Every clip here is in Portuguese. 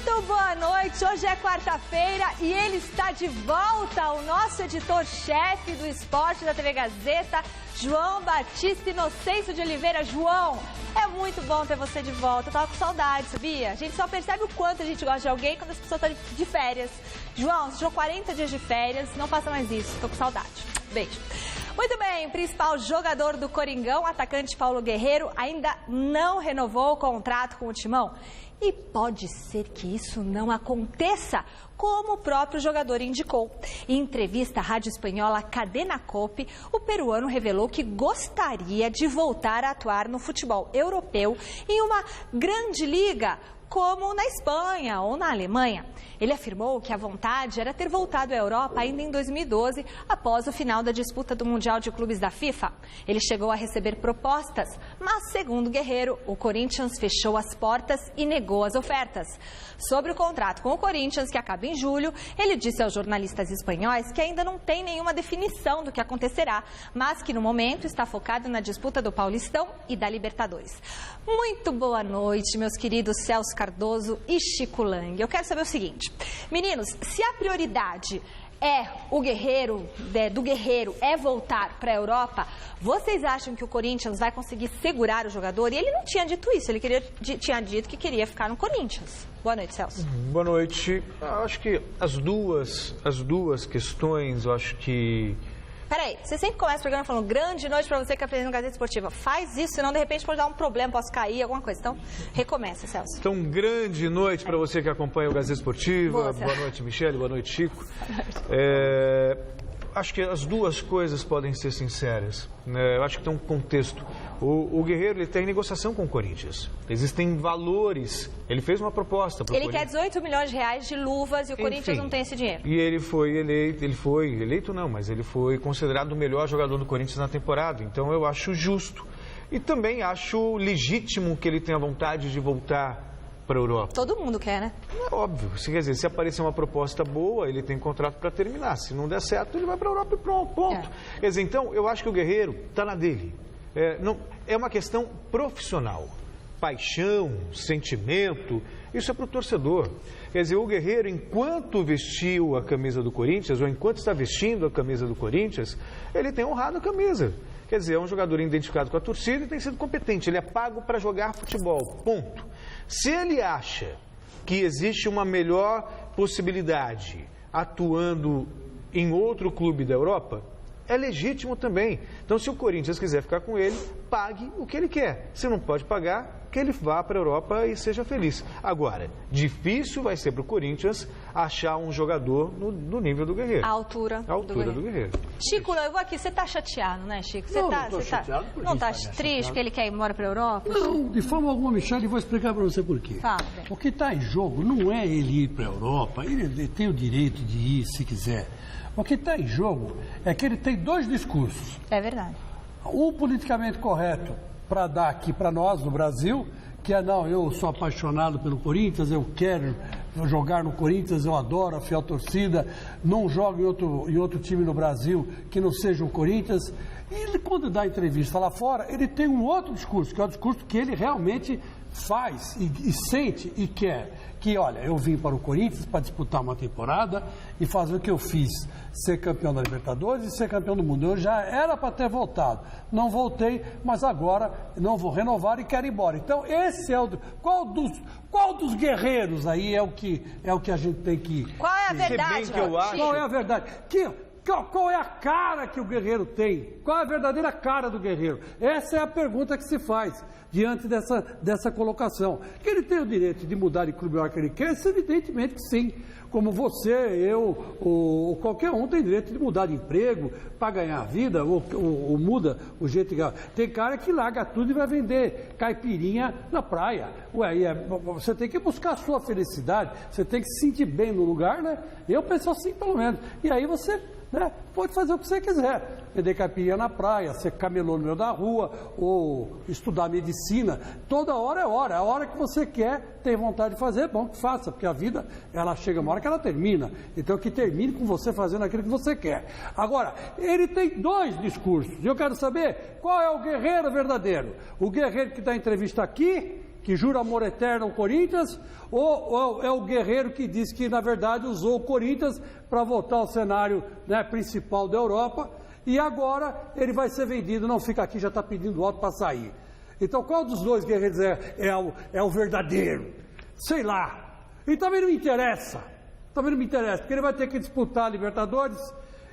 Muito boa noite, hoje é quarta-feira e ele está de volta, o nosso editor-chefe do esporte da TV Gazeta, João Batista Inocêncio de Oliveira. João, é muito bom ter você de volta, eu tava com saudade, sabia? A gente só percebe o quanto a gente gosta de alguém quando as pessoas estão de férias. João, você tirou 40 dias de férias, não faça mais isso, tô com saudade. Beijo. Muito bem, o principal jogador do Coringão, atacante Paulo Guerreiro, ainda não renovou o contrato com o Timão. E pode ser que isso não aconteça, como o próprio jogador indicou. Em entrevista à rádio espanhola Cadena COPE, o peruano revelou que gostaria de voltar a atuar no futebol europeu em uma grande liga, como na Espanha ou na Alemanha. Ele afirmou que a vontade era ter voltado à Europa ainda em 2012, após o final da disputa do Mundial de Clubes da FIFA. Ele chegou a receber propostas, mas, segundo Guerreiro, o Corinthians fechou as portas e negou as ofertas. Sobre o contrato com o Corinthians, que acaba em julho, ele disse aos jornalistas espanhóis que ainda não tem nenhuma definição do que acontecerá, mas que no momento está focado na disputa do Paulistão e da Libertadores. Muito boa noite, meus queridos Celso Cardoso e Chico Lang. Eu quero saber o seguinte, meninos, se a prioridade do Guerreiro é voltar para a Europa, vocês acham que o Corinthians vai conseguir segurar o jogador? E ele não tinha dito isso, ele tinha dito que queria ficar no Corinthians. Boa noite, Celso. Boa noite. Eu acho que as duas questões, eu acho que... Peraí, você sempre começa o programa falando grande noite para você que é apresenta no Gazeta Esportiva. Faz isso, senão de repente pode dar um problema, posso cair, alguma coisa. Então, recomeça, Celso. Então, grande noite para você que acompanha o Gazeta Esportiva. Boa noite, Michele. Boa noite, Chico. Acho que as duas coisas podem ser sinceras. Eu acho que tem um contexto. O Guerreiro ele tem negociação com o Corinthians. Existem valores. Ele fez uma proposta para o Corinthians. Ele quer 18 milhões de reais de luvas e o Corinthians não tem esse dinheiro. E ele foi eleito não, mas ele foi considerado o melhor jogador do Corinthians na temporada. Então eu acho justo. E também acho legítimo que ele tenha vontade de voltar para a Europa. Todo mundo quer, né? É óbvio. Quer dizer, se aparecer uma proposta boa, ele tem contrato para terminar. Se não der certo, ele vai para a Europa e pronto, ponto. Quer dizer, então, eu acho que o Guerreiro está na dele. É uma questão profissional. Paixão, sentimento, isso é para o torcedor. Quer dizer, o Guerreiro, enquanto vestiu a camisa do Corinthians, ou enquanto está vestindo a camisa do Corinthians, ele tem honrado a camisa. Quer dizer, é um jogador identificado com a torcida e tem sido competente. Ele é pago para jogar futebol, ponto. Se ele acha que existe uma melhor possibilidade atuando em outro clube da Europa, é legítimo também. Então, se o Corinthians quiser ficar com ele, pague o que ele quer. Se não pode pagar, que ele vá para a Europa e seja feliz. Agora, difícil vai ser para o Corinthians achar um jogador no nível do Guerreiro. A altura do Guerreiro. Chico, eu vou aqui. Você está chateado, né, Chico? Não estou chateado. Não está triste porque ele quer ir embora para a Europa? Não, de forma alguma, Michele, vou explicar para você por quê. O que está em jogo não é ele ir para a Europa. Ele tem o direito de ir, se quiser. O que está em jogo é que ele tem dois discursos. É verdade. O politicamente correto para dar aqui para nós, no Brasil, que é, não, eu sou apaixonado pelo Corinthians, eu quero jogar no Corinthians, eu adoro a fiel torcida, não jogo em outro time no Brasil que não seja o Corinthians. E ele, quando dá entrevista lá fora, ele tem um outro discurso, que é o discurso que ele realmente faz e sente e quer. Que, olha, eu vim para o Corinthians para disputar uma temporada e fazer o que eu fiz, ser campeão da Libertadores e ser campeão do mundo. Eu já era para ter voltado, não voltei, mas agora não vou renovar e quero ir embora. Então, esse é o... Qual dos guerreiros aí é o que a gente tem que... Qual é a verdade? Qual é a verdade? Qual é a cara que o Guerreiro tem? Qual é a verdadeira cara do Guerreiro? Essa é a pergunta que se faz diante dessa colocação. Que ele tem o direito de mudar de clube a hora que ele quer? Evidentemente que sim. Como você, eu, ou qualquer um tem direito de mudar de emprego para ganhar a vida, ou muda o jeito de ganhar. Tem cara que larga tudo e vai vender caipirinha na praia. Você tem que buscar a sua felicidade, você tem que se sentir bem no lugar, né? Eu penso assim, pelo menos. E aí você... pode fazer o que você quiser, vender caipirinha na praia, ser camelô no meio da rua, ou estudar medicina, toda hora é hora, a hora que você quer, tem vontade de fazer, é bom que faça, porque a vida, ela chega uma hora que ela termina, então que termine com você fazendo aquilo que você quer. Agora, ele tem dois discursos, e eu quero saber qual é o Guerreiro verdadeiro, o Guerreiro que dá entrevista aqui que jura amor eterno ao Corinthians, ou é o Guerreiro que diz que, na verdade, usou o Corinthians para voltar ao cenário, né, principal da Europa, e agora ele vai ser vendido, não fica aqui, já está pedindo alto para sair. Então, qual dos dois Guerreiros é o verdadeiro? Sei lá. E também não me interessa. Porque ele vai ter que disputar a Libertadores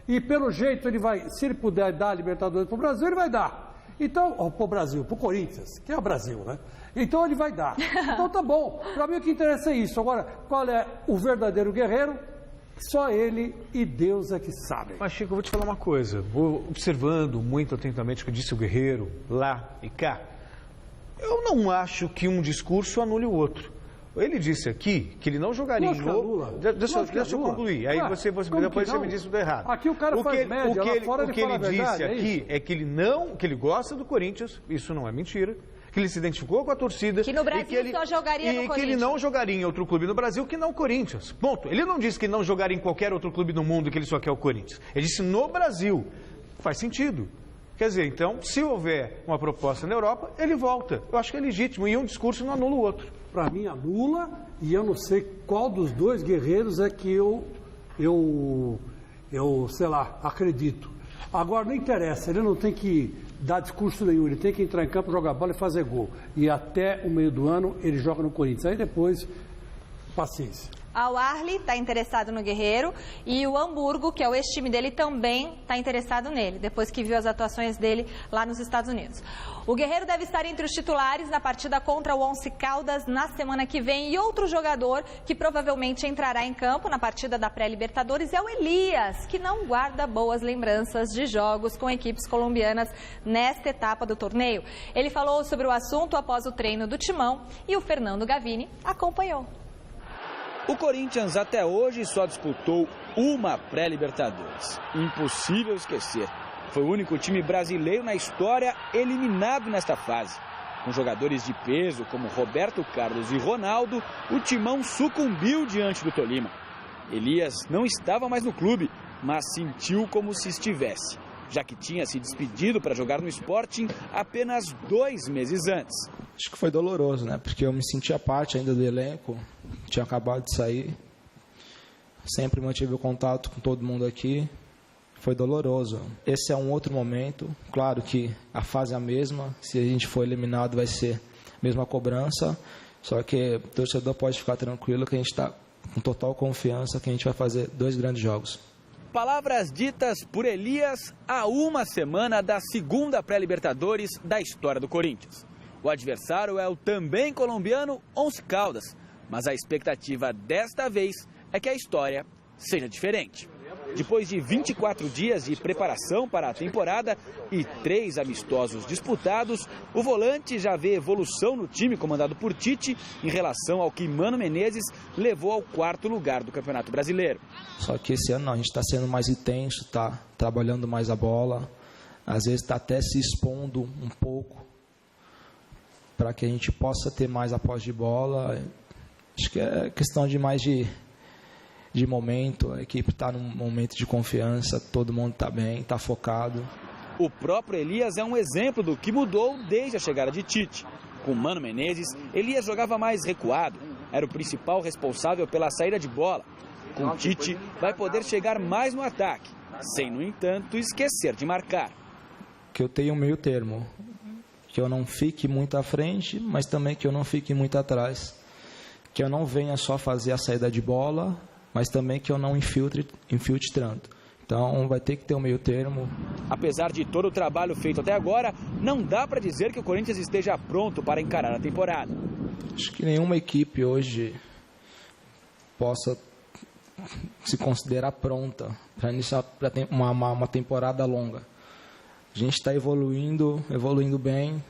e, pelo jeito, ele vai, se ele puder dar a Libertadores para o Brasil, ele vai dar. Então, para o Brasil, para o Corinthians, que é o Brasil, né? Então ele vai dar. Então tá bom. Para mim o que interessa é isso. Agora, qual é o verdadeiro guerreiro? Só ele e Deus é que sabem. Mas, Chico, eu vou te falar uma coisa. Observando muito atentamente o que disse o Guerreiro, lá e cá, eu não acho que um discurso anule o outro. Ele disse aqui que ele não jogaria em novo. Deixa eu concluir. Aí depois você me disse tudo errado. Aqui o cara faz média, lá fora ele fala a verdade. O que ele disse aqui é que ele gosta do Corinthians, isso não é mentira. Que ele se identificou com a torcida. Que no Brasil só jogaria no Corinthians. E que ele não jogaria em outro clube no Brasil que não o Corinthians. Ponto. Ele não disse que não jogaria em qualquer outro clube do mundo que ele só quer o Corinthians. Ele disse no Brasil. Faz sentido. Quer dizer, então, se houver uma proposta na Europa, ele volta. Eu acho que é legítimo e um discurso não anula o outro. Para mim, anula, e eu não sei qual dos dois guerreiros é que eu sei lá, acredito. Agora, não interessa, ele não tem que dar discurso nenhum, ele tem que entrar em campo, jogar bola e fazer gol. E até o meio do ano ele joga no Corinthians. Aí depois, paciência. Al Ahly está interessado no Guerreiro e o Hamburgo, que é o ex-time dele, também está interessado nele, depois que viu as atuações dele lá nos Estados Unidos. O Guerreiro deve estar entre os titulares na partida contra o Once Caldas na semana que vem. E outro jogador que provavelmente entrará em campo na partida da pré-Libertadores é o Elias, que não guarda boas lembranças de jogos com equipes colombianas nesta etapa do torneio. Ele falou sobre o assunto após o treino do Timão e o Fernando Gavini acompanhou. O Corinthians até hoje só disputou uma pré-Libertadores. Impossível esquecer. Foi o único time brasileiro na história eliminado nesta fase. Com jogadores de peso como Roberto Carlos e Ronaldo, o Timão sucumbiu diante do Tolima. Elias não estava mais no clube, mas sentiu como se estivesse, já que tinha se despedido para jogar no Sporting apenas 2 meses antes. Acho que foi doloroso, né? Porque eu me sentia parte ainda do elenco, tinha acabado de sair, sempre mantive o contato com todo mundo aqui, foi doloroso. Esse é um outro momento, claro que a fase é a mesma, se a gente for eliminado vai ser a mesma cobrança, só que o torcedor pode ficar tranquilo que a gente está com total confiança que a gente vai fazer 2 grandes jogos. Palavras ditas por Elias há uma semana da segunda pré-Libertadores da história do Corinthians. O adversário é o também colombiano Once Caldas, mas a expectativa desta vez é que a história seja diferente. Depois de 24 dias de preparação para a temporada e 3 amistosos disputados, o volante já vê evolução no time comandado por Tite em relação ao que Mano Menezes levou ao 4º lugar do Campeonato Brasileiro. Só que esse ano não, a gente está sendo mais intenso, está trabalhando mais a bola, às vezes está até se expondo um pouco para que a gente possa ter mais a posse de bola. Acho que é questão de mais de momento, a equipe está num momento de confiança, todo mundo está bem, está focado. O próprio Elias é um exemplo do que mudou desde a chegada de Tite. Com Mano Menezes, Elias jogava mais recuado, era o principal responsável pela saída de bola. Com Tite, vai poder chegar mais no ataque, sem, no entanto, esquecer de marcar. Que eu tenha um meio termo, que eu não fique muito à frente, mas também que eu não fique muito atrás. Que eu não venha só fazer a saída de bola, mas também que eu não infiltre tanto. Então vai ter que ter um meio termo. Apesar de todo o trabalho feito até agora, não dá para dizer que o Corinthians esteja pronto para encarar a temporada. Acho que nenhuma equipe hoje possa se considerar pronta para iniciar uma temporada longa. A gente está evoluindo bem.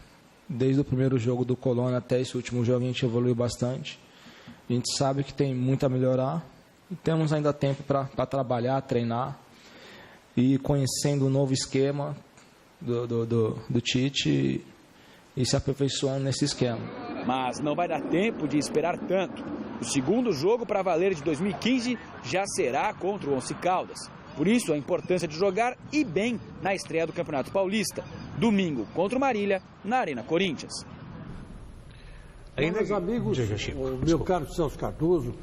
Desde o primeiro jogo do Colônia até esse último jogo a gente evoluiu bastante. A gente sabe que tem muito a melhorar. E temos ainda tempo para trabalhar, treinar e conhecendo o novo esquema do Tite e se aperfeiçoando nesse esquema. Mas não vai dar tempo de esperar tanto. O segundo jogo para valer de 2015 já será contra o Once Caldas. Por isso, a importância de jogar e bem na estreia do Campeonato Paulista. Domingo contra o Marília, na Arena Corinthians. Meus amigos, meu caro Celso Cardoso,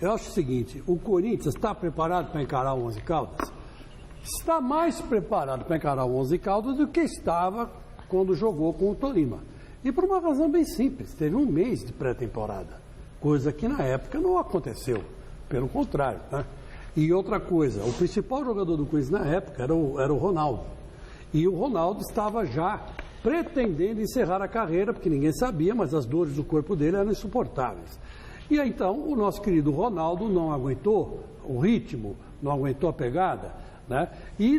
eu acho o seguinte, o Corinthians está preparado para encarar o 11 Caldas? Está mais preparado para encarar o 11 Caldas do que estava quando jogou com o Tolima. E por uma razão bem simples, teve um mês de pré-temporada, coisa que na época não aconteceu, pelo contrário, né? E outra coisa, o principal jogador do Corinthians na época era o Ronaldo. E o Ronaldo estava já pretendendo encerrar a carreira, porque ninguém sabia, mas as dores do corpo dele eram insuportáveis. E aí, então, o nosso querido Ronaldo não aguentou o ritmo, não aguentou a pegada, né? E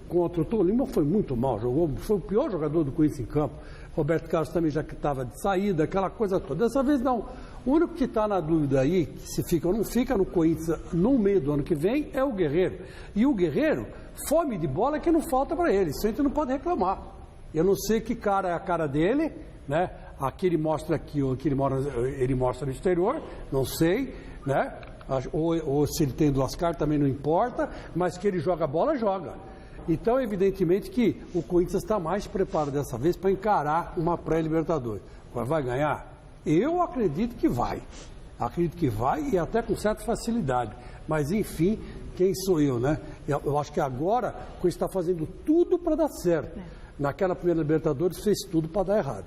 contra o Tolima foi muito mal, foi o pior jogador do Corinthians em campo. Roberto Carlos também já que estava de saída, aquela coisa toda. Dessa vez não. O único que está na dúvida aí, se fica ou não fica no Corinthians no meio do ano que vem, é o Guerreiro. E o Guerreiro, fome de bola é que não falta para ele, isso a gente não pode reclamar. Eu não sei que cara é a cara dele, né? Aqui ele mostra aqui, ou aqui ele mostra no exterior, não sei, né? Ou se ele tem duas caras também não importa, mas que ele joga bola, joga. Então, evidentemente que o Corinthians está mais preparado dessa vez para encarar uma pré-Libertadores. Agora, vai ganhar? Eu acredito que vai. Acredito que vai e até com certa facilidade. Mas, enfim, quem sou eu, né? Eu acho que agora o Corinthians está fazendo tudo para dar certo. Naquela primeira Libertadores fez tudo para dar errado.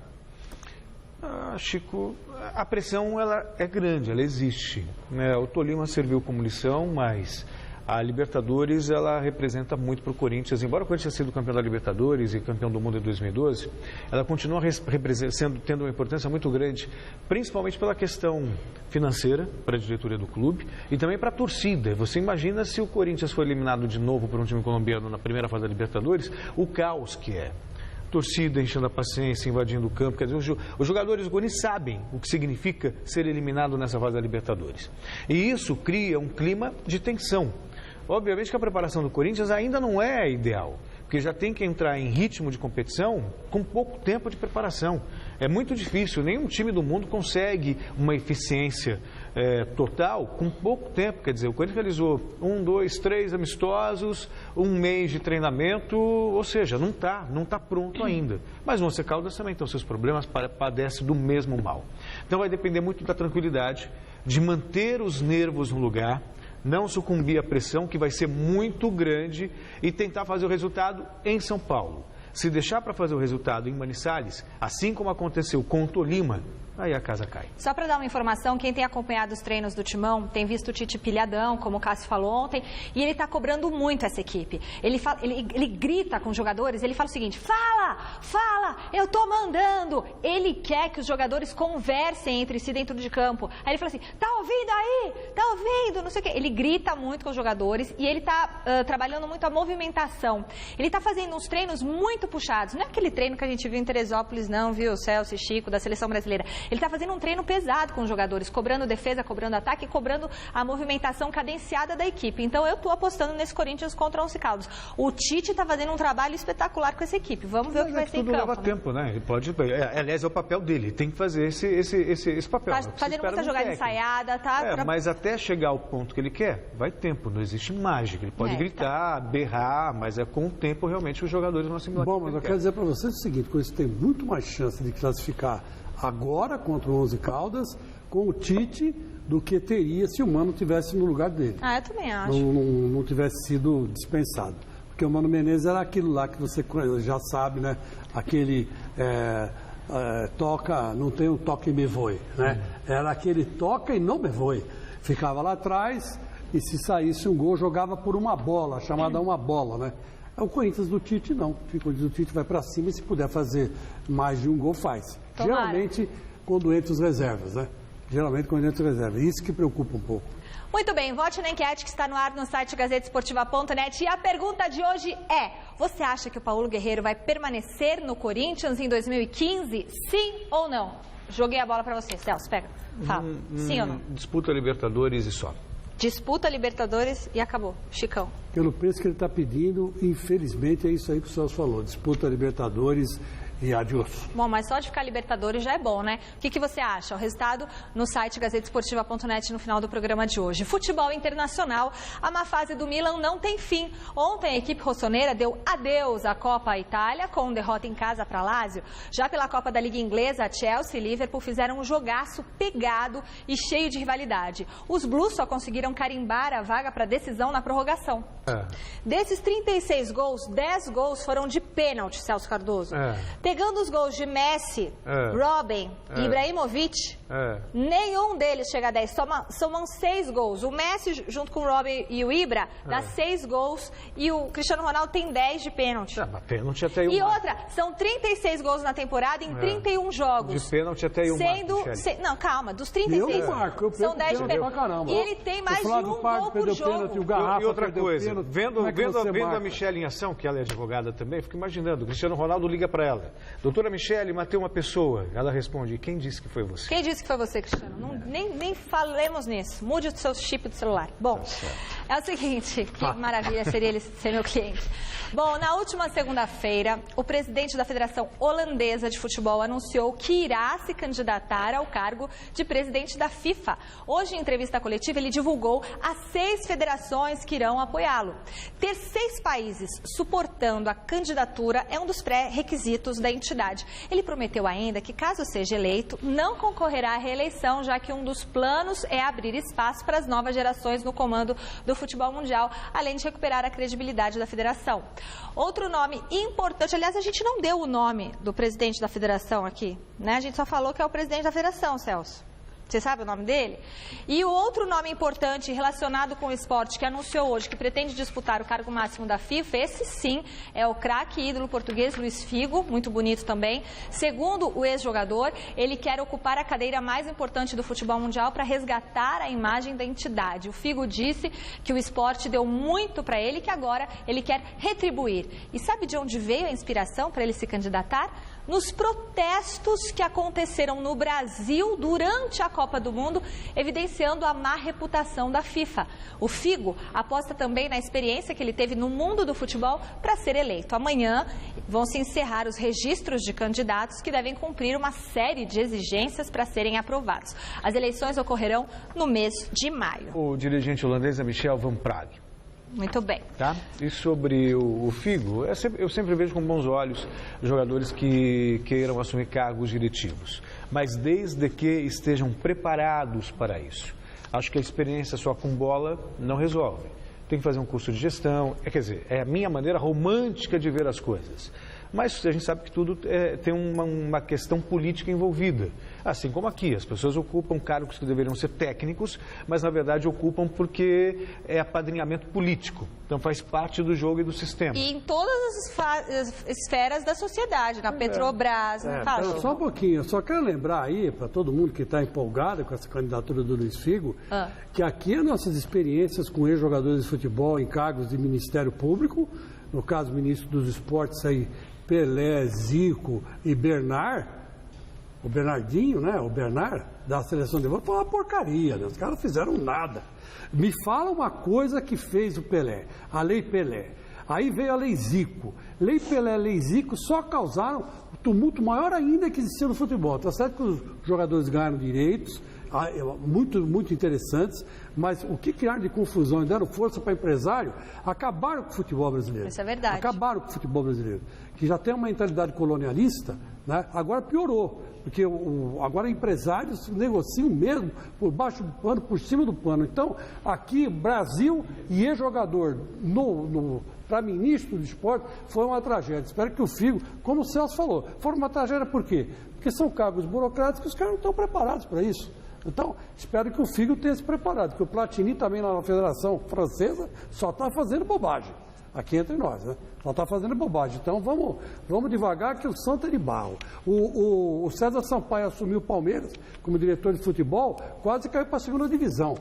Chico, a pressão ela é grande, ela existe, né? O Tolima serviu como lição, mas a Libertadores ela representa muito para o Corinthians. Embora o Corinthians tenha sido campeão da Libertadores e campeão do mundo em 2012, ela continua tendo uma importância muito grande, principalmente pela questão financeira para a diretoria do clube e também para a torcida. Você imagina se o Corinthians for eliminado de novo por um time colombiano na primeira fase da Libertadores, o caos que é. Torcida enchendo a paciência, invadindo o campo. Quer dizer, os jogadores do Corinthians sabem o que significa ser eliminado nessa fase da Libertadores. E isso cria um clima de tensão. Obviamente que a preparação do Corinthians ainda não é ideal, porque já tem que entrar em ritmo de competição com pouco tempo de preparação. É muito difícil, nenhum time do mundo consegue uma eficiência total com pouco tempo. Quer dizer, o Corinthians realizou 1, 2, 3 amistosos, um mês de treinamento, ou seja, não está pronto ainda. Mas o Once Caldas também tem os seus problemas, padece do mesmo mal. Então vai depender muito da tranquilidade, de manter os nervos no lugar, não sucumbir à pressão, que vai ser muito grande, e tentar fazer o resultado em São Paulo. Se deixar para fazer o resultado em Manizales, assim como aconteceu com o Tolima, aí a casa cai. Só para dar uma informação, quem tem acompanhado os treinos do Timão tem visto o Tite pilhadão, como o Cássio falou ontem, e ele está cobrando muito essa equipe. Ele grita com os jogadores, ele fala o seguinte: fala, eu estou mandando. Ele quer que os jogadores conversem entre si dentro de campo. Aí ele fala assim: tá ouvindo aí? Tá ouvindo? Não sei o quê. Ele grita muito com os jogadores e ele está trabalhando muito a movimentação. Ele está fazendo uns treinos muito puxados. Não é aquele treino que a gente viu em Teresópolis, não, viu, Celso e Chico, da seleção brasileira. Ele está fazendo um treino pesado com os jogadores, cobrando defesa, cobrando ataque e cobrando a movimentação cadenciada da equipe. Então, eu estou apostando nesse Corinthians contra o Once Caldas. O Tite está fazendo um trabalho espetacular com essa equipe. Vamos ver o que vai ser em campo. Tudo leva tempo, né? Ele pode... aliás, é o papel dele. Tem que fazer esse papel. Está fazendo muita jogada ensaiada, tá? Mas até chegar ao ponto que ele quer, vai tempo. Não existe mágica. Ele pode gritar, berrar, mas com o tempo, realmente, os jogadores vão assimilar. Bom, mas eu quero dizer para vocês o seguinte: o Corinthians tem muito mais chance de classificar agora contra o Once Caldas com o Tite do que teria se o Mano tivesse no lugar dele. Eu também acho. Não tivesse sido dispensado. Porque o Mano Menezes era aquilo lá que você já sabe, né? Aquele toca, não tem um toque e me voe, né? Era aquele toca e não me voe. Ficava lá atrás e se saísse um gol, jogava por uma bola, chamada uma bola, né? O Corinthians do Tite não. O Corinthians do Tite vai para cima e se puder fazer mais de um gol, faz. Tomara. Geralmente quando entra os reservas, né? Geralmente quando entra os reservas. Isso que preocupa um pouco. Muito bem, vote na enquete que está no ar no site gazetesportiva.net. E a pergunta de hoje é: você acha que o Paulo Guerreiro vai permanecer no Corinthians em 2015? Sim ou não? Joguei a bola para você, Celso, pega. Fala. Sim ou não? Disputa Libertadores e só. Disputa Libertadores e acabou. Chicão. Pelo preço que ele está pedindo, infelizmente é isso aí que o Celso falou. Disputa Libertadores E adiós. Bom, mas só de ficar Libertadores já é bom, né? O que você acha? O resultado no site gazetesportiva.net no final do programa de hoje. Futebol internacional, a má fase do Milan não tem fim. Ontem a equipe rossoneira deu adeus à Copa Itália com derrota em casa para Lazio. Já pela Copa da Liga Inglesa, Chelsea e Liverpool fizeram um jogaço pegado e cheio de rivalidade. Os Blues só conseguiram carimbar a vaga para decisão na prorrogação. Desses 36 gols, 10 gols foram de pênalti, Celso Cardoso. Pegando os gols de Messi, Robin e Ibrahimovic, nenhum deles chega a 10, somam 6 gols. O Messi, junto com o Robin e o Ibra, dá 6 gols e o Cristiano Ronaldo tem 10 de pênalti. Mas pênalti até aí. E outra, são 36 gols na temporada em 31 jogos. De pênalti até aí. Não, calma, dos 36, são 10 de pênalti. E ele tem mais de um gol por jogo. E outra coisa, vendo a Michele em ação, que ela é advogada também, fico imaginando, o Cristiano Ronaldo liga para ela. Doutora Michele, matei uma pessoa. Ela responde, quem disse que foi você? Quem disse que foi você, Cristiano? Nem falemos nisso. Mude o seu chip do celular. Bom, é o seguinte, que maravilha seria ele ser meu cliente. Bom, na última segunda-feira, o presidente da Federação Holandesa de Futebol anunciou que irá se candidatar ao cargo de presidente da FIFA. Hoje, em entrevista coletiva, ele divulgou as 6 federações que irão apoiá-lo. Ter 6 países suportando a candidatura é um dos pré-requisitos da entidade. Ele prometeu ainda que, caso seja eleito, não concorrerá à reeleição, já que um dos planos é abrir espaço para as novas gerações no comando do futebol mundial, além de recuperar a credibilidade da federação. Outro nome importante, aliás, a gente não deu o nome do presidente da federação aqui, né? A gente só falou que é o presidente da federação, Celso. Você sabe o nome dele? E o outro nome importante relacionado com o esporte que anunciou hoje que pretende disputar o cargo máximo da FIFA, esse sim é o craque ídolo português Luís Figo, muito bonito também. Segundo o ex-jogador, ele quer ocupar a cadeira mais importante do futebol mundial para resgatar a imagem da entidade. O Figo disse que o esporte deu muito para ele e que agora ele quer retribuir. E sabe de onde veio a inspiração para ele se candidatar? Nos protestos que aconteceram no Brasil durante a Copa do Mundo, evidenciando a má reputação da FIFA. O Figo aposta também na experiência que ele teve no mundo do futebol para ser eleito. Amanhã vão se encerrar os registros de candidatos que devem cumprir uma série de exigências para serem aprovados. As eleições ocorrerão no mês de maio. O dirigente holandês é Michel van Praag. Muito bem. Tá? E sobre o Figo, eu sempre vejo com bons olhos jogadores que queiram assumir cargos diretivos, mas desde que estejam preparados para isso. Acho que a experiência só com bola não resolve. Tem que fazer um curso de gestão, quer dizer, é a minha maneira romântica de ver as coisas. Mas a gente sabe que tudo tem uma questão política envolvida. Assim como aqui, as pessoas ocupam cargos que deveriam ser técnicos, mas na verdade ocupam porque é apadrinhamento político. Então faz parte do jogo e do sistema. E em todas as esferas da sociedade, na Petrobras, não tá? Só um pouquinho, eu só quero lembrar aí, para todo mundo que está empolgado com essa candidatura do Luís Figo, que aqui as nossas experiências com ex-jogadores de futebol em cargos de Ministério Público, no caso, ministro dos Esportes aí, Pelé, Zico e Bernard, o Bernardinho, né? O Bernard, da seleção de vôlei, foi uma porcaria, né? Os caras não fizeram nada. Me fala uma coisa que fez o Pelé, a Lei Pelé. Aí veio a Lei Zico. Lei Pelé, Lei Zico só causaram um tumulto maior ainda que existia no futebol. Tá certo que os jogadores ganharam direitos, muito interessantes, mas o que criaram de confusão e deram força para empresário, acabaram com o futebol brasileiro. Isso é verdade. Acabaram com o futebol brasileiro, que já tem uma mentalidade colonialista, né? Agora piorou, porque agora empresários negociam mesmo por baixo do pano, por cima do pano. Então, aqui, Brasil e ex-jogador para ministro do esporte foi uma tragédia. Espero que o Figo, como o Celso falou, foi uma tragédia por quê? Porque são cargos burocráticos que os caras não estão preparados para isso. Então, espero que o Figo tenha se preparado, que o Platini também na Federação Francesa só está fazendo bobagem, aqui entre nós, né? Só está fazendo bobagem. Então, vamos devagar que o santo é de barro. O César Sampaio assumiu o Palmeiras como diretor de futebol, quase caiu para a segunda divisão.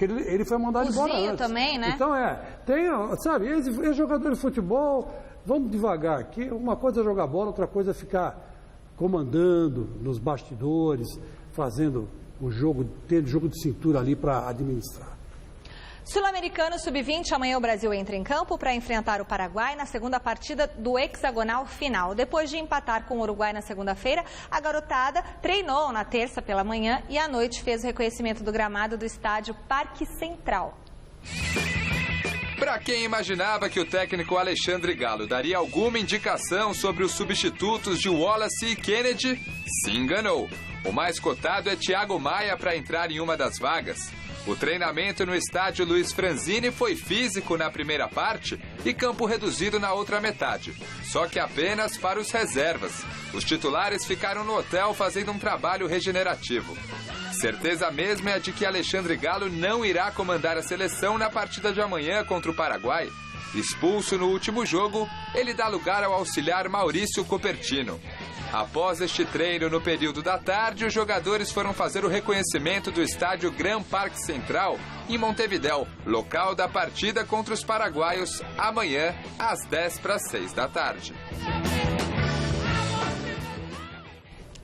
Ele foi mandado embora antes. Também, né? Então, sabe, ex-jogador de futebol, vamos devagar, que uma coisa é jogar bola, outra coisa é ficar comandando nos bastidores, fazendo o jogo, tendo jogo de cintura ali para administrar. Sul-Americano Sub-20, amanhã o Brasil entra em campo para enfrentar o Paraguai na segunda partida do hexagonal final. Depois de empatar com o Uruguai na segunda-feira, a garotada treinou na terça pela manhã e à noite fez o reconhecimento do gramado do estádio Parque Central. Para quem imaginava que o técnico Alexandre Galo daria alguma indicação sobre os substitutos de Wallace e Kennedy, se enganou. O mais cotado é Thiago Maia para entrar em uma das vagas. O treinamento no estádio Luiz Franzini foi físico na primeira parte e campo reduzido na outra metade, só que apenas para os reservas. Os titulares ficaram no hotel fazendo um trabalho regenerativo. Certeza mesmo é a de que Alexandre Galo não irá comandar a seleção na partida de amanhã contra o Paraguai. Expulso no último jogo, ele dá lugar ao auxiliar Maurício Copertino. Após este treino no período da tarde, os jogadores foram fazer o reconhecimento do estádio Gran Parque Central, em Montevidéu, local da partida contra os paraguaios, amanhã, às 5:50 da tarde.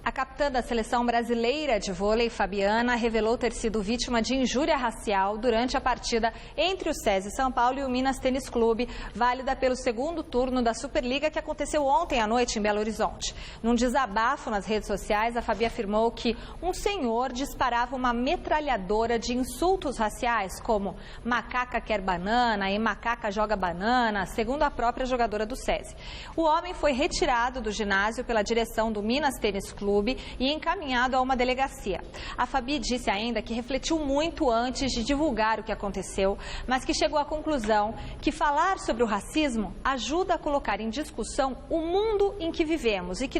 A capitã da seleção brasileira de vôlei, Fabiana, revelou ter sido vítima de injúria racial durante a partida entre o SESI São Paulo e o Minas Tênis Clube, válida pelo segundo turno da Superliga que aconteceu ontem à noite em Belo Horizonte. Num desabafo nas redes sociais, a Fabi afirmou que um senhor disparava uma metralhadora de insultos raciais, como macaca quer banana e macaca joga banana, segundo a própria jogadora do SESI. O homem foi retirado do ginásio pela direção do Minas Tênis Clube e encaminhado a uma delegacia. A Fabi disse ainda que refletiu muito antes de divulgar o que aconteceu, mas que chegou à conclusão que falar sobre o racismo ajuda a colocar em discussão o mundo em que vivemos e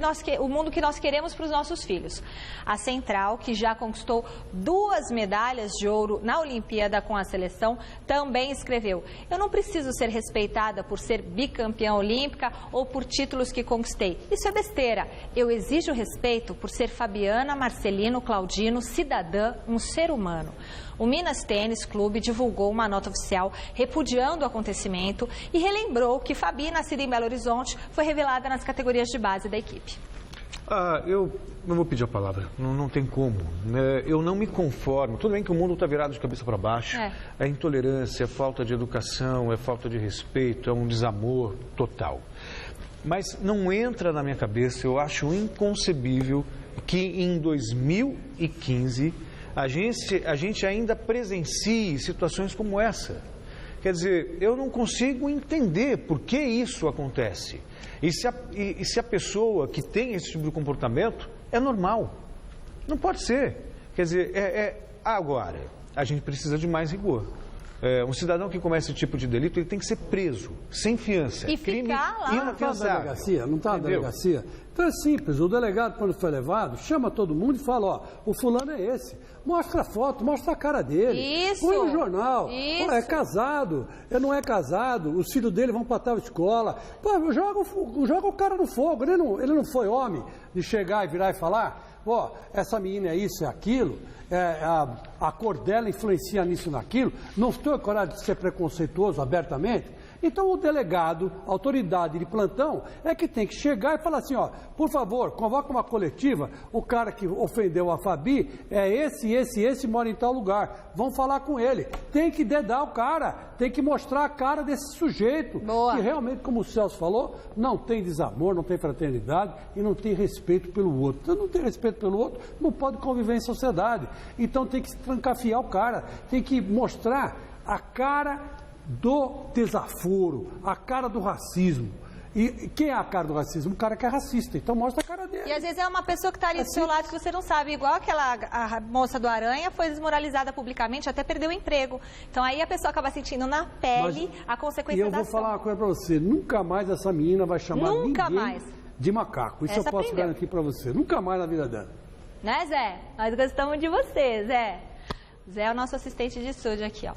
o mundo que nós queremos para os nossos filhos. A central, que já conquistou 2 medalhas de ouro na Olimpíada com a seleção, também escreveu: "Eu não preciso ser respeitada por ser bicampeã olímpica ou por títulos que conquistei. Isso é besteira. Eu exijo respeito por ser Fabiana Marcelino Claudino, cidadã, um ser humano." O Minas Tênis Clube divulgou uma nota oficial repudiando o acontecimento e relembrou que Fabi, nascida em Belo Horizonte, foi revelada nas categorias de base da equipe. Eu não vou pedir a palavra, não tem como. Eu não me conformo. Tudo bem que o mundo está virado de cabeça para baixo. É intolerância, é falta de educação, é falta de respeito, é um desamor total. Mas não entra na minha cabeça, eu acho inconcebível que em 2015 a gente ainda presencie situações como essa. Quer dizer, eu não consigo entender por que isso acontece. E se a pessoa que tem esse tipo de comportamento é normal. Não pode ser. Quer dizer, agora, a gente precisa de mais rigor. Um cidadão que comete esse tipo de delito, ele tem que ser preso, sem fiança. E ficar lá. Não está na delegacia. Então é simples, o delegado, quando foi levado, chama todo mundo e fala: ó, o fulano é esse. Mostra a foto, mostra a cara dele. Isso. Põe no jornal. Isso. Pô, é casado, não é casado, os filhos dele vão para tal escola. Pô, joga o cara no fogo. Ele não foi homem de chegar e virar e falar: ó, essa menina é isso, é aquilo. A cor dela influencia nisso e naquilo. Não estou coragem de ser preconceituoso abertamente. Então o delegado, a autoridade de plantão, é que tem que chegar e falar assim: ó, por favor, convoca uma coletiva, o cara que ofendeu a Fabi é esse, mora em tal lugar, vão falar com ele. Tem que dedar o cara, tem que mostrar a cara desse sujeito. Boa. Que realmente, como o Celso falou, não tem desamor, não tem fraternidade e não tem respeito pelo outro. Então não tem respeito pelo outro, não pode conviver em sociedade. Então tem que trancafiar o cara, tem que mostrar a cara do desaforo, a cara do racismo. E quem é a cara do racismo? O cara que é racista. Então mostra a cara dele. E às vezes é uma pessoa que está ali do seu lado que você não sabe. Igual a moça do Aranha foi desmoralizada publicamente, até perdeu o emprego. Então aí a pessoa acaba sentindo na pele a consequência da ação. E eu vou falar uma coisa para você. Nunca mais essa menina vai chamar ninguém de macaco. Isso eu posso garantir para você. Nunca mais na vida dela. Né, Zé? Nós gostamos de você, Zé. Zé é o nosso assistente de estúdio aqui, ó.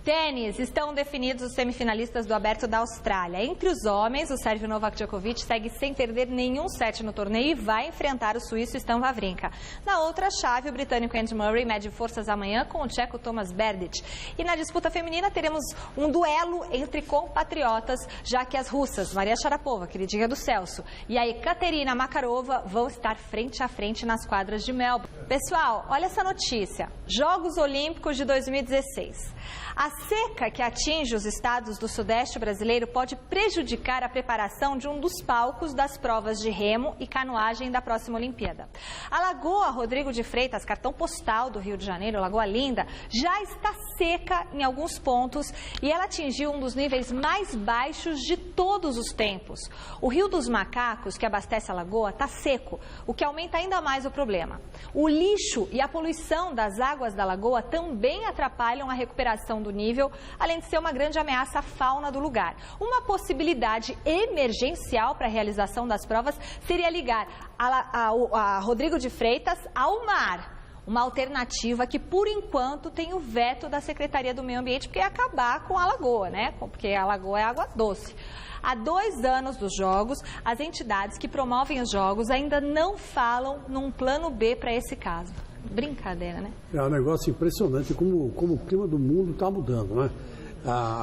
Tênis, estão definidos os semifinalistas do Aberto da Austrália. Entre os homens, o sérvio Novak Djokovic segue sem perder nenhum set no torneio e vai enfrentar o suíço Stan Wawrinka. Na outra chave, o britânico Andy Murray mede forças amanhã com o tcheco Tomas Berdych. E na disputa feminina teremos um duelo entre compatriotas, já que as russas Maria Sharapova, queridinha do Celso, e a Ekaterina Makarova vão estar frente a frente nas quadras de Melbourne. Pessoal, olha essa notícia. Jogos Olímpicos de 2016. A seca que atinge os estados do Sudeste brasileiro pode prejudicar a preparação de um dos palcos das provas de remo e canoagem da próxima Olimpíada. A Lagoa Rodrigo de Freitas, cartão postal do Rio de Janeiro, Lagoa Linda, já está seca em alguns pontos e ela atingiu um dos níveis mais baixos de todos os tempos. O Rio dos Macacos, que abastece a lagoa, está seco, o que aumenta ainda mais o problema. O lixo e a poluição das águas da lagoa também atrapalham a recuperação do nível, além de ser uma grande ameaça à fauna do lugar. Uma possibilidade emergencial para a realização das provas seria ligar a Rodrigo de Freitas ao mar. Uma alternativa que, por enquanto, tem o veto da Secretaria do Meio Ambiente, porque ia acabar com a lagoa, né? Porque a lagoa é água doce. Há 2 anos dos Jogos, as entidades que promovem os Jogos ainda não falam num plano B para esse caso. Brincadeira, né? É um negócio impressionante como o clima do mundo está mudando, né?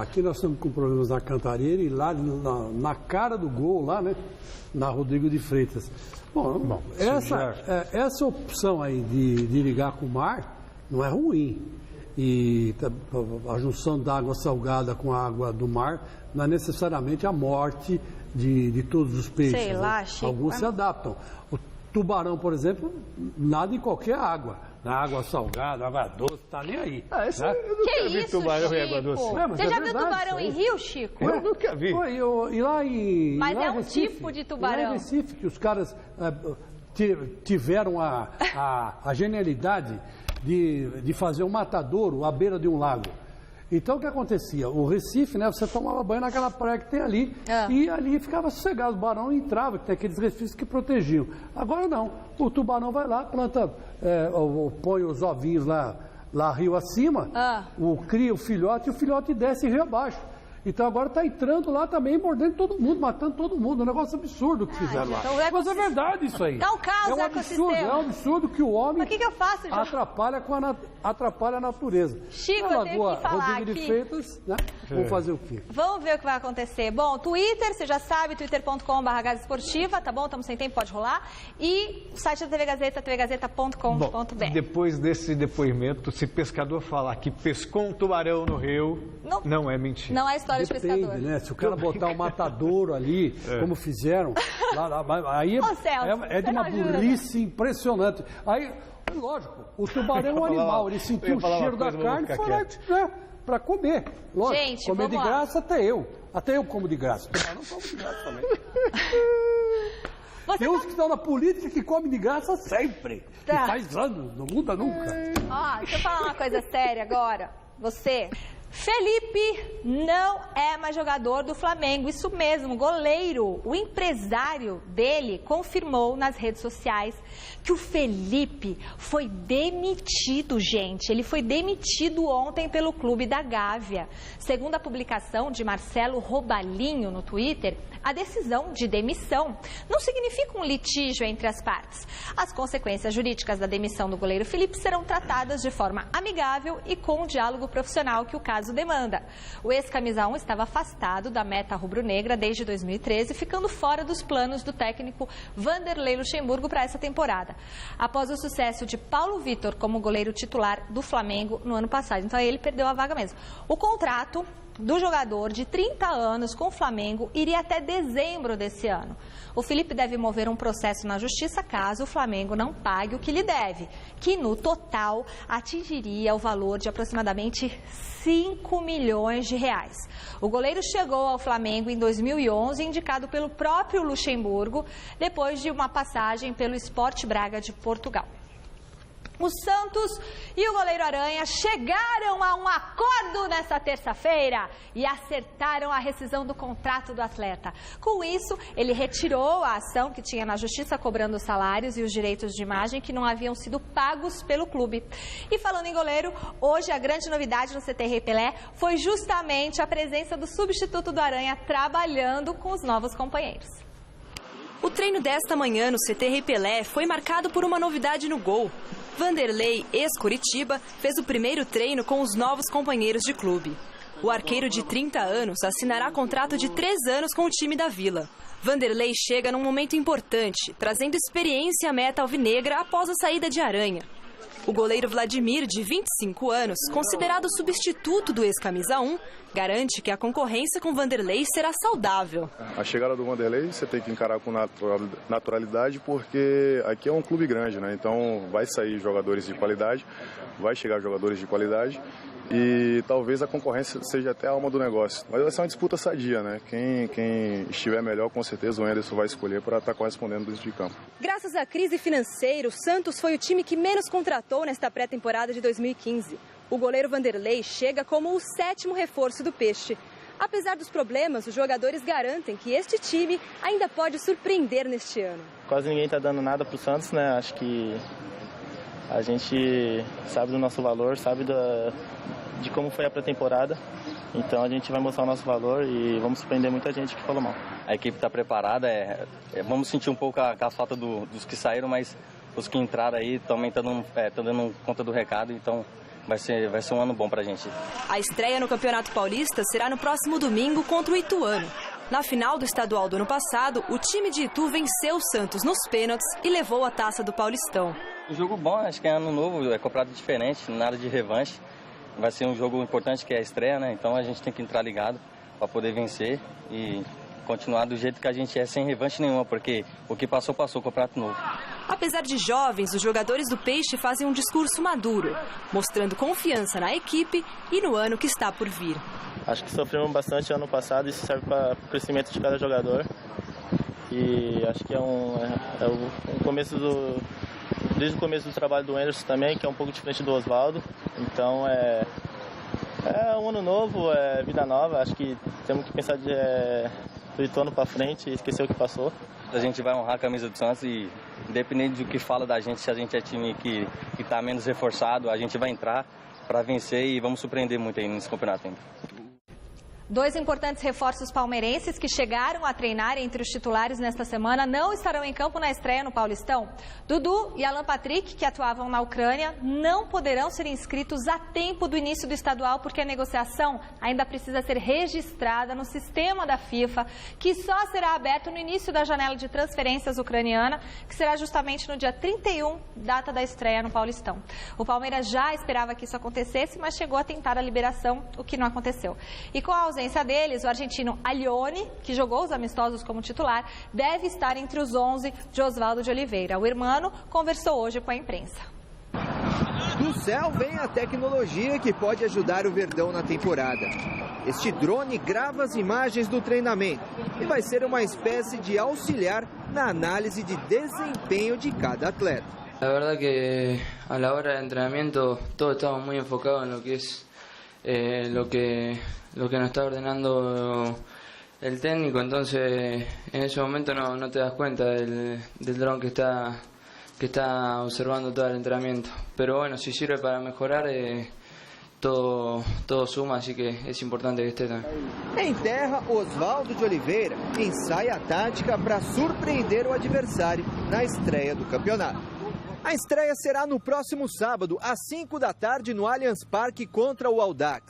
Aqui nós estamos com problemas na Cantareira e lá na cara do gol, lá, né? Na Rodrigo de Freitas. Bom, essa opção aí de ligar com o mar não é ruim. E a junção da água salgada com a água do mar não é necessariamente a morte de todos os peixes. Sei lá, Chico. Alguns se adaptam. O tubarão, por exemplo, nada em qualquer água. Na água salgada, água doce, tá nem aí. Né? Eu nunca vi tubarão em água doce. Você já viu tubarão em rio, Chico? Eu nunca vi. E lá em Mas lá é em um Recife, tipo de tubarão. Lá em Recife, que os caras tiveram a genialidade de fazer um matadouro à beira de um lago. Então, o que acontecia? O Recife, né, você tomava banho naquela praia que tem ali, e ali ficava sossegado, o tubarão entrava, que tem aqueles recifes que protegiam. Agora não, o tubarão vai lá, planta, põe os ovinhos lá rio acima, cria o filhote desce rio abaixo. Então agora está entrando lá também, mordendo todo mundo, matando todo mundo. Um negócio absurdo que fizeram lá. Então Mas é verdade isso aí. Tá um caos, é um absurdo que o homem Mas o que eu faço, João? atrapalha a natureza. Chico, eu tenho que falar Rodrigo aqui. de Freitas, né? Vamos fazer o quê? Vamos ver o que vai acontecer. Bom, Twitter, você já sabe, twitter.com/gazesportiva, tá bom? Estamos sem tempo, pode rolar. E o site da TV Gazeta, tvgazeta.com.br. Depois desse depoimento, se pescador falar que pescou um tubarão no rio, não é mentira. Não é história de pescador. Depende, né? Se o cara botar um matadouro ali, como fizeram, aí é de uma burrice impressionante. Aí, lógico, o tubarão é um animal, ele sentiu o cheiro da carne e foi lá para comer. Lógico, gente, comer de vamos lá. graça até eu. Até eu como de graça. O tubarão come de graça também. Tem uns que estão na política que comem de graça sempre. Tá. E faz anos, não muda nunca. Deixa eu falar uma coisa séria agora. Você... Felipe não é mais jogador do Flamengo, isso mesmo, goleiro. O empresário dele confirmou nas redes sociais que o Felipe foi demitido, gente. Ele foi demitido ontem pelo clube da Gávea. Segundo a publicação de Marcelo Robalinho no Twitter, a decisão de demissão não significa um litígio entre as partes. As consequências jurídicas da demissão do goleiro Felipe serão tratadas de forma amigável e com o diálogo profissional que o caso demanda. O ex-camisa 1 estava afastado da meta rubro-negra desde 2013, ficando fora dos planos do técnico Vanderlei Luxemburgo para essa temporada, após o sucesso de Paulo Vitor como goleiro titular do Flamengo no ano passado. Então, aí ele perdeu a vaga mesmo. O contrato do jogador de 30 anos com o Flamengo iria até dezembro desse ano. O Felipe deve mover um processo na justiça caso o Flamengo não pague o que lhe deve, que no total atingiria o valor de aproximadamente 5 milhões de reais. O goleiro chegou ao Flamengo em 2011, indicado pelo próprio Luxemburgo, depois de uma passagem pelo Sport Braga de Portugal. O Santos e o goleiro Aranha chegaram a um acordo nesta terça-feira e acertaram a rescisão do contrato do atleta. Com isso, ele retirou a ação que tinha na justiça cobrando os salários e os direitos de imagem que não haviam sido pagos pelo clube. E falando em goleiro, hoje a grande novidade no CT Rei Pelé foi justamente a presença do substituto do Aranha trabalhando com os novos companheiros. O treino desta manhã no CT Rei Pelé foi marcado por uma novidade no gol. Vanderlei, ex-Curitiba, fez o primeiro treino com os novos companheiros de clube. O arqueiro de 30 anos assinará contrato de 3 anos com o time da Vila. Vanderlei chega num momento importante, trazendo experiência à meta alvinegra após a saída de Aranha. O goleiro Vladimir, de 25 anos, considerado substituto do ex-camisa 1, garante que a concorrência com Vanderlei será saudável. A chegada do Vanderlei você tem que encarar com naturalidade, porque aqui é um clube grande, né? Então vai sair jogadores de qualidade, vai chegar jogadores de qualidade e talvez a concorrência seja até a alma do negócio. Mas vai ser uma disputa sadia, né? Quem estiver melhor, com certeza o Anderson vai escolher para estar correspondendo dentro de campo. Graças à crise financeira, o Santos foi o time que menos contratou nesta pré-temporada de 2015. O goleiro Vanderlei chega como o 7º reforço do Peixe. Apesar dos problemas, os jogadores garantem que este time ainda pode surpreender neste ano. Quase ninguém está dando nada para o Santos, né? Acho que a gente sabe do nosso valor, sabe de como foi a pré-temporada. Então a gente vai mostrar o nosso valor e vamos surpreender muita gente que falou mal. A equipe está preparada, vamos sentir um pouco a falta dos que saíram, mas os que entraram aí também estão dando conta do recado, então vai ser um ano bom para a gente. A estreia no Campeonato Paulista será no próximo domingo contra o Ituano. Na final do estadual do ano passado, o time de Itu venceu o Santos nos pênaltis e levou a taça do Paulistão. Um jogo bom, acho que é ano novo, é comprado diferente, nada de revanche. Vai ser um jogo importante que é a estreia, né? Então a gente tem que entrar ligado para poder vencer e continuar do jeito que a gente é, sem revanche nenhuma, porque o que passou, o campeonato novo. Apesar de jovens, os jogadores do Peixe fazem um discurso maduro, mostrando confiança na equipe e no ano que está por vir. Acho que sofremos bastante ano passado, isso serve para o crescimento de cada jogador. E acho que é o começo desde o começo do trabalho do Anderson também, que é um pouco diferente do Osvaldo. Então é um ano novo, é vida nova. Acho que temos que pensar do Ituano para frente e esquecer o que passou. A gente vai honrar a camisa do Santos e, independente do que fala da gente, se a gente é time que está menos reforçado, a gente vai entrar para vencer e vamos surpreender muito aí nesse campeonato ainda. Dois importantes reforços palmeirenses que chegaram a treinar entre os titulares nesta semana não estarão em campo na estreia no Paulistão. Dudu e Alan Patrick, que atuavam na Ucrânia, não poderão ser inscritos a tempo do início do estadual, porque a negociação ainda precisa ser registrada no sistema da FIFA, que só será aberto no início da janela de transferências ucraniana, que será justamente no dia 31, data da estreia no Paulistão. O Palmeiras já esperava que isso acontecesse, mas chegou a tentar a liberação, o que não aconteceu. E com a ausência deles, o argentino Alione, que jogou os amistosos como titular, deve estar entre os 11 de Osvaldo de Oliveira. O irmão conversou hoje com a imprensa. Do céu vem a tecnologia que pode ajudar o Verdão na temporada. Este drone grava as imagens do treinamento e vai ser uma espécie de auxiliar na análise de desempenho de cada atleta. La verdad que a la hora de entrenamiento todos estamos muy enfocados en lo que es lo que nos está ordenando el técnico, entonces en ese momento no te das cuenta del dron que está observando todo el entrenamiento, pero bueno, si sirve para mejorar, todo suma, así que es importante que esté também. Em terra, Osvaldo de Oliveira ensaia a tática para surpreender o adversário na estreia do campeonato. A estreia será no próximo sábado, às 5 da tarde, no Allianz Parque contra o Audax.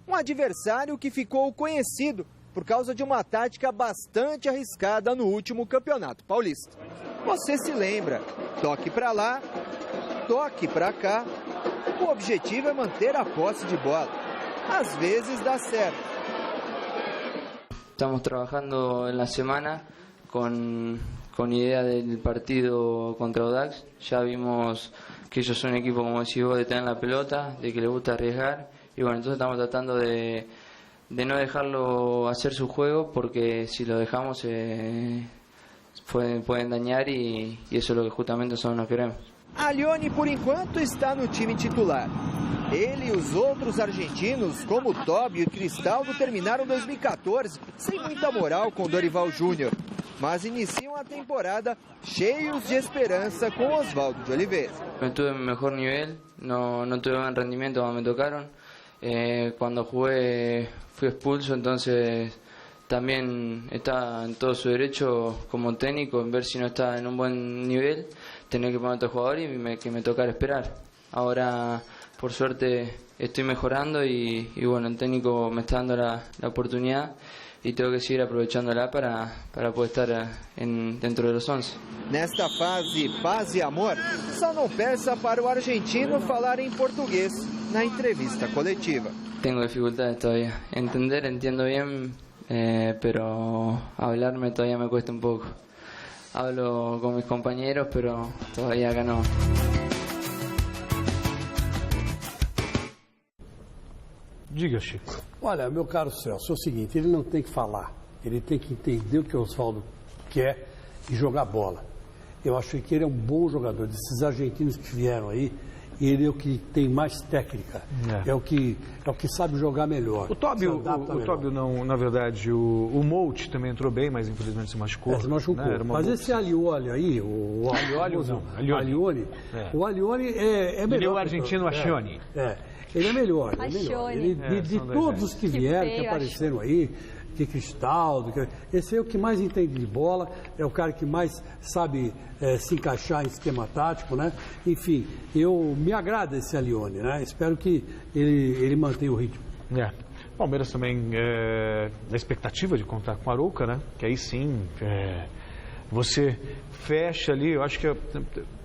Um adversário que ficou conhecido por causa de uma tática bastante arriscada no último Campeonato Paulista. Você se lembra, toque para lá, toque para cá, o objetivo é manter a posse de bola. Às vezes dá certo. Estamos trabajando en la semana con idea del partido contra Audax. Ya vimos que ellos son un equipo, como decís vos, de tener la pelota, de que les gusta arriesgar. Y bueno, entonces estamos tratando de no dejarlo hacer su juego, porque si lo dejamos pueden dañar y eso es lo que justamente nosotros no queremos. Alione, por enquanto, está no time titular. Ele e os outros argentinos, como Tobio e Cristaldo, terminaram 2014 sem muita moral com Dorival Júnior, mas iniciam a temporada cheios de esperança com Osvaldo de Oliveira. No tuve mi mejor nivel, no tuve buen rendimiento cuando me tocaron. Cuando jugué fui expulso, entonces también está en todo su derecho como técnico en ver si no está en un buen nivel, tener que poner a otro jugador y que me tocara esperar. Ahora, por suerte, estoy mejorando y bueno, el técnico me está dando la oportunidad tengo que seguir aprovechándola para poder estar dentro de los 11. Nesta fase paz e amor, só não peça para o argentino falar em português na entrevista coletiva. Tengo dificultades todavía. Entiendo bien, pero hablarme todavía me cuesta un poco. Hablo con mis compañeros, pero todavía acá no. Diga, Chico. Olha, meu caro Celso, é o seguinte, ele não tem que falar, ele tem que entender o que o Osvaldo quer e jogar bola. Eu acho que ele é um bom jogador, desses argentinos que vieram aí, ele é o que tem mais técnica, é o que sabe jogar melhor. O Tóbio não, na verdade, o Molt também entrou bem, mas infelizmente se machucou. Se machucou. Né? Mas esse Alioli aí, o Alioli é melhor. Ele é o argentino Ascioni. Ele é melhor. Ele, de todos os que vieram, que apareceram aí, que Cristaldo, esse é o que mais entende de bola, é o cara que mais sabe se encaixar em esquema tático, né? Enfim, me agrada esse Alioni, né? Espero que ele mantenha o ritmo. Palmeiras também na expectativa de contar com a Arouca, né? Que aí sim você fecha ali, eu acho que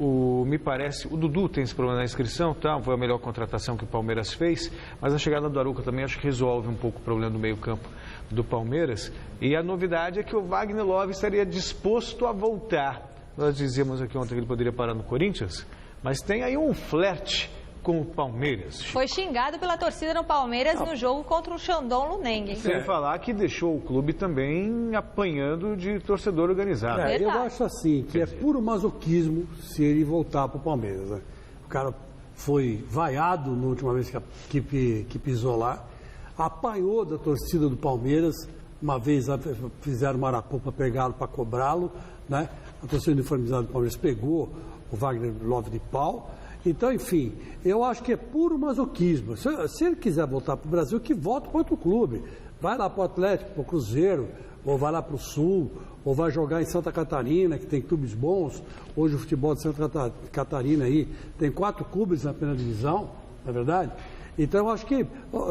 me parece, o Dudu tem esse problema na inscrição, tá? Foi a melhor contratação que o Palmeiras fez, mas a chegada do Arouca também acho que resolve um pouco o problema do meio-campo do Palmeiras. E a novidade é que o Wagner Love estaria disposto a voltar. Nós dizíamos aqui ontem que ele poderia parar no Corinthians, mas tem aí um flerte com o Palmeiras. Foi xingado pela torcida no Palmeiras no jogo contra o Shandong Luneng. Sem falar que deixou o clube também apanhando de torcedor organizado. Eu acho assim, que é puro masoquismo se ele voltar para o Palmeiras. Né? O cara foi vaiado na última vez que pisou lá, apanhou da torcida do Palmeiras, uma vez fizeram uma arapuca, pegaram para cobrá-lo, né? A torcida uniformizada do Palmeiras pegou o Wagner Love de pau. Então, enfim, eu acho que é puro masoquismo. Se ele quiser voltar para o Brasil, que volte para outro clube. Vai lá para o Atlético, para o Cruzeiro, ou vai lá para o Sul, ou vai jogar em Santa Catarina, que tem clubes bons. Hoje o futebol de Santa Catarina aí tem 4 clubes na primeira divisão, não é verdade? Então, eu acho que,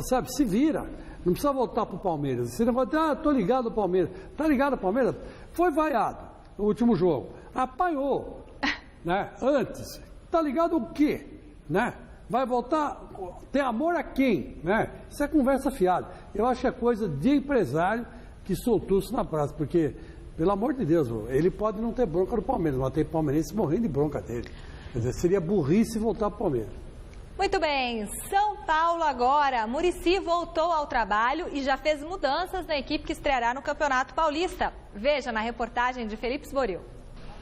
sabe, se vira. Não precisa voltar para o Palmeiras. Esse negócio de, estou ligado ao Palmeiras. Está ligado ao Palmeiras? Foi vaiado no último jogo. Apanhou, né? Antes. Está ligado o quê? Né? Vai voltar, tem amor a quem? Né? Isso é conversa fiada. Eu acho que é coisa de empresário que soltou isso na praça, porque, pelo amor de Deus, ele pode não ter bronca do Palmeiras, mas tem palmeirense morrendo de bronca dele. Quer dizer, seria burrice voltar para o Palmeiras. Muito bem, São Paulo agora. Muricy voltou ao trabalho e já fez mudanças na equipe que estreará no Campeonato Paulista. Veja na reportagem de Felipe Sboril.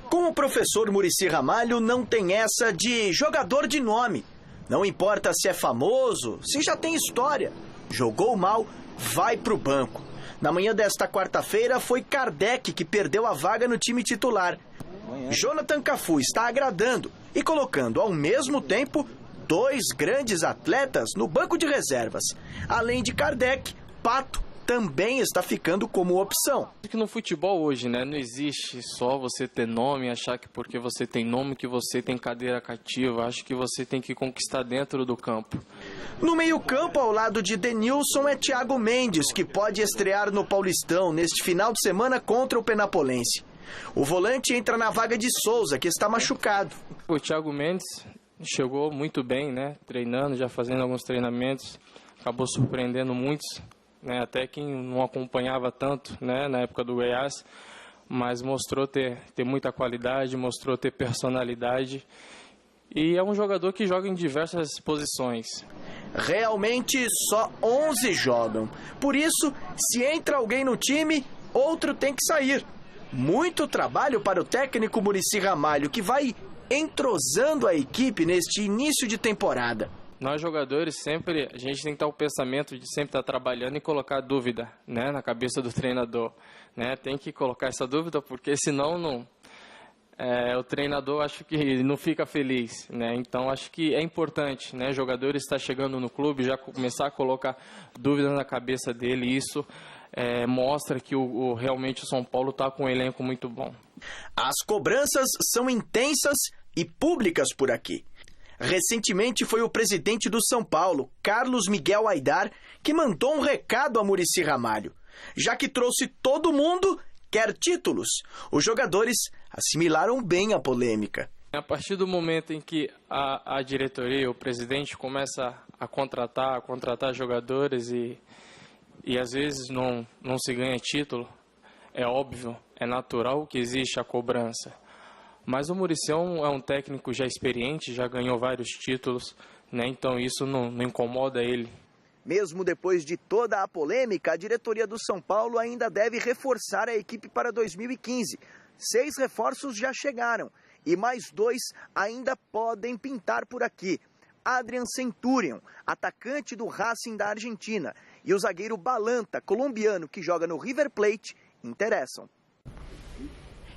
Com o professor Muricy Ramalho não tem essa de jogador de nome. Não importa se é famoso, se já tem história. Jogou mal, vai pro banco. Na manhã desta quarta-feira foi Kardec que perdeu a vaga no time titular. Jonathan Cafu está agradando e colocando ao mesmo tempo 2 grandes atletas no banco de reservas. Além de Kardec, Pato também está ficando como opção. Que no futebol hoje, né, não existe só você ter nome, achar que porque você tem nome que você tem cadeira cativa. Acho que você tem que conquistar dentro do campo. No meio-campo, ao lado de Denilson, é Thiago Mendes, que pode estrear no Paulistão neste final de semana contra o Penapolense. O volante entra na vaga de Souza, que está machucado. O Thiago Mendes chegou muito bem, né, treinando, já fazendo alguns treinamentos, acabou surpreendendo muitos. Né, até quem não acompanhava tanto, né, na época do Goiás, mas mostrou ter muita qualidade, mostrou ter personalidade e é um jogador que joga em diversas posições. Realmente só 11 jogam, por isso se entra alguém no time, outro tem que sair. Muito trabalho para o técnico Muricy Ramalho, que vai entrosando a equipe neste início de temporada. Nós jogadores sempre, a gente tem que estar o pensamento de sempre estar trabalhando e colocar dúvida, né, na cabeça do treinador, né, tem que colocar essa dúvida porque senão o treinador acho que não fica feliz, né, então acho que é importante, né, jogadores estar chegando no clube já começar a colocar dúvida na cabeça dele, isso mostra que realmente o São Paulo está com um elenco muito bom. As cobranças são intensas e públicas por aqui. Recentemente foi o presidente do São Paulo, Carlos Miguel Aidar, que mandou um recado a Muricy Ramalho. já que trouxe todo mundo, quer títulos. Os jogadores assimilaram bem a polêmica. A partir do momento em que a diretoria, o presidente começa a contratar jogadores e às vezes não se ganha título, é óbvio, é natural que existe a cobrança. Mas o Muricy é um técnico já experiente, já ganhou vários títulos, né? Então isso não incomoda ele. Mesmo depois de toda a polêmica, a diretoria do São Paulo ainda deve reforçar a equipe para 2015. 6 reforços já chegaram e mais 2 ainda podem pintar por aqui. Adrian Centurion, atacante do Racing da Argentina, e o zagueiro Balanta, colombiano, que joga no River Plate, interessam.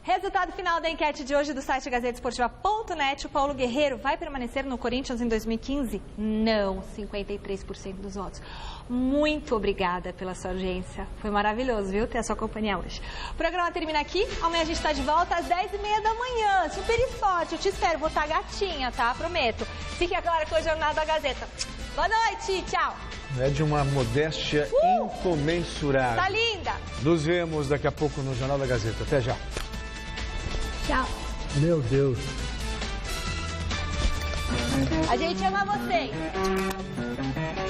Resultado final da enquete de hoje do site GazetaEsportiva.net. O Paulo Guerreiro vai permanecer no Corinthians em 2015? Não, 53% dos votos. Muito obrigada pela sua audiência. Foi maravilhoso, viu, ter a sua companhia hoje. O programa termina aqui. Amanhã a gente está de volta às 10h30 da manhã. Super esporte, eu te espero. Vou estar gatinha, tá? Prometo. Fique agora com o Jornal da Gazeta. Boa noite, tchau. É de uma modéstia incomensurável. Tá linda. Nos vemos daqui a pouco no Jornal da Gazeta. Até já. Tchau. Meu Deus. A gente ama vocês.